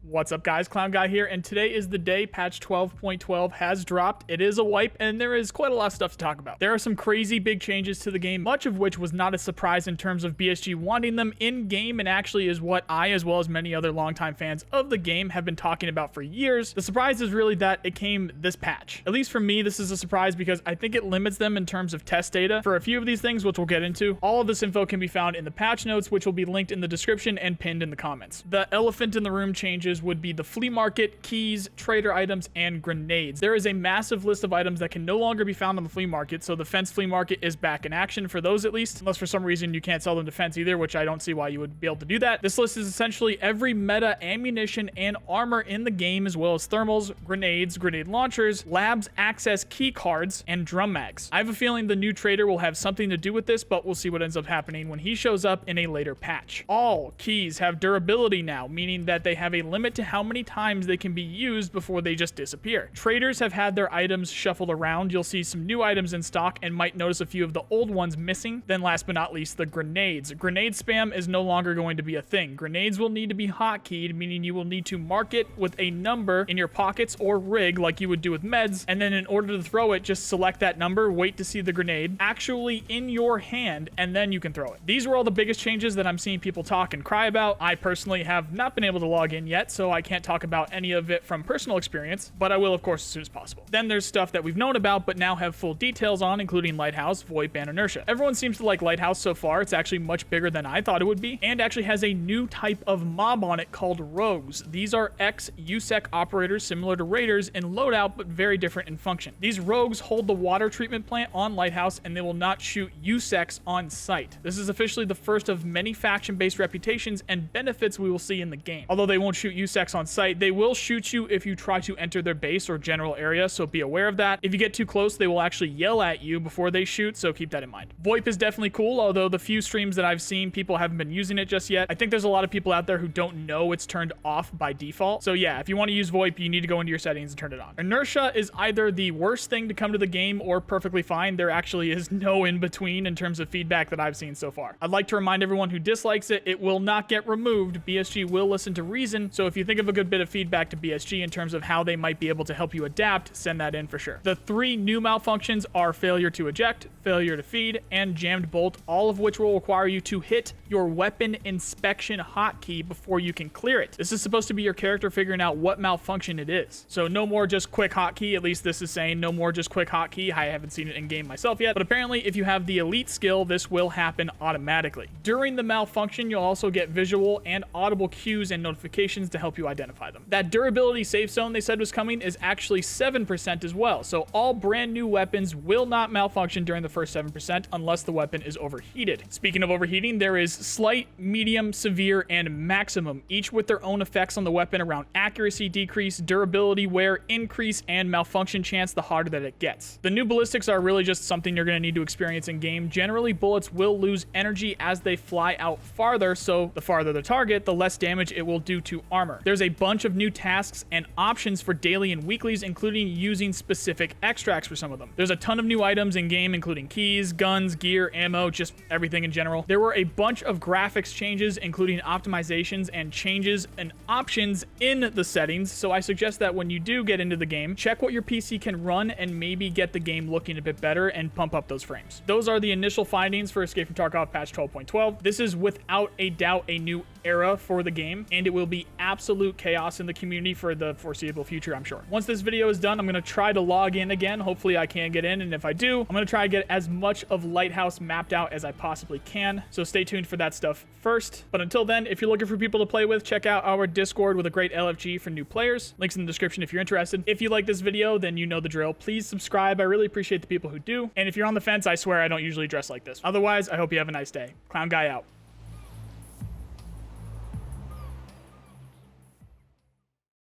What's up, guys? Clown Guy here, and today is the day patch 12.12 has dropped. It is a wipe, and there is quite a lot of stuff to talk about. There are some crazy big changes to the game, much of which was not a surprise in terms of BSG wanting them in-game, and actually is what I, as well as many other longtime fans of the game, have been talking about for years. The surprise is really that it came this patch. At least for me, this is a surprise because I think it limits them in terms of test data for a few of these things, which we'll get into. All of this info can be found in the patch notes, which will be linked in the description and pinned in the comments. The elephant in the room changes would be the flea market, keys, trader items, and grenades. There is a massive list of items that can no longer be found on the flea market, so the fence flea market is back in action for those at least, unless for some reason you can't sell them to fence either, which I don't see why you would be able to do that. This list is essentially every meta ammunition and armor in the game, as well as thermals, grenades, grenade launchers, labs access key cards, and drum mags. I have a feeling the new trader will have something to do with this, but we'll see what ends up happening when he shows up in a later patch. All keys have durability now, meaning that they have a limit to how many times they can be used before they just disappear. Traders have had their items shuffled around. You'll see some new items in stock and might notice a few of the old ones missing. Then last but not least, the grenades. Grenade spam is no longer going to be a thing. Grenades will need to be hotkeyed, meaning you will need to mark it with a number in your pockets or rig like you would do with meds, and then in order to throw it, just select that number, wait to see the grenade actually in your hand, and then you can throw it. These were all the biggest changes that I'm seeing people talk and cry about. I personally have not been able to log in yet, so I can't talk about any of it from personal experience, but I will, of course, as soon as possible. Then there's stuff that we've known about but now have full details on, including Lighthouse, VoIP, and INERTIA. Everyone seems to like Lighthouse so far. It's actually much bigger than I thought it would be, and actually has a new type of mob on it called rogues. These are ex-USEC operators similar to raiders in loadout, but very different in function. These rogues hold the water treatment plant on Lighthouse, and they will not shoot USECs on sight. This is officially the first of many faction-based reputations and benefits we will see in the game. Although they won't shoot USECs on sight, they will shoot you if you try to enter their base or general area, so be aware of that. If you get too close, they will actually yell at you before they shoot, so keep that in mind. VoIP is definitely cool, although the few streams that I've seen, people haven't been using it just yet. I think there's a lot of people out there who don't know it's turned off by default. So yeah, if you want to use VoIP, you need to go into your settings and turn it on. INERTIA is either the worst thing to come to the game or perfectly fine. There actually is no in between in terms of feedback that I've seen so far. I'd like to remind everyone who dislikes it, it will not get removed. BSG will listen to reason, so if you think of a good bit of feedback to BSG in terms of how they might be able to help you adapt, send that in for sure. The three new malfunctions are failure to eject, failure to feed, and jammed bolt, all of which will require you to hit your weapon inspection hotkey before you can clear it. This is supposed to be your character figuring out what malfunction it is. So no more just quick hotkey, at least this is saying no more just quick hotkey. I haven't seen it in game myself yet, but apparently if you have the elite skill, this will happen automatically. During the malfunction, you'll also get visual and audible cues and notifications to help you identify them. That durability safe zone they said was coming is actually 7% as well, so all brand new weapons will not malfunction during the first 7% unless the weapon is overheated. Speaking of overheating, there is slight, medium, severe, and maximum, each with their own effects on the weapon around accuracy decrease, durability, wear increase, and malfunction chance the harder that it gets. The new ballistics are really just something you're going to need to experience in game. Generally, bullets will lose energy as they fly out farther, so the farther the target, the less damage it will do to armor. There's a bunch of new tasks and options for daily and weeklies, including using specific extracts for some of them. There's a ton of new items in game, including keys, guns, gear, ammo, just everything in general. There were a bunch of graphics changes, including optimizations and changes and options in the settings, so I suggest that when you do get into the game, check what your PC can run and maybe get the game looking a bit better and pump up those frames. Those are the initial findings for Escape from Tarkov patch 12.12. This is without a doubt a new era for the game, and it will be absolute chaos in the community for the foreseeable future, I'm sure. Once this video is done, I'm going to try to log in again. Hopefully I can get in, and if I do, I'm going to try to get as much of Lighthouse mapped out as I possibly can, so stay tuned for that stuff first. But until then, if you're looking for people to play with, check out our Discord with a great LFG for new players. Links in the description if you're interested. If you like this video, then you know the drill. Please subscribe. I really appreciate the people who do, and if you're on the fence, I swear I don't usually dress like this. Otherwise, I hope you have a nice day. Clown Guy out.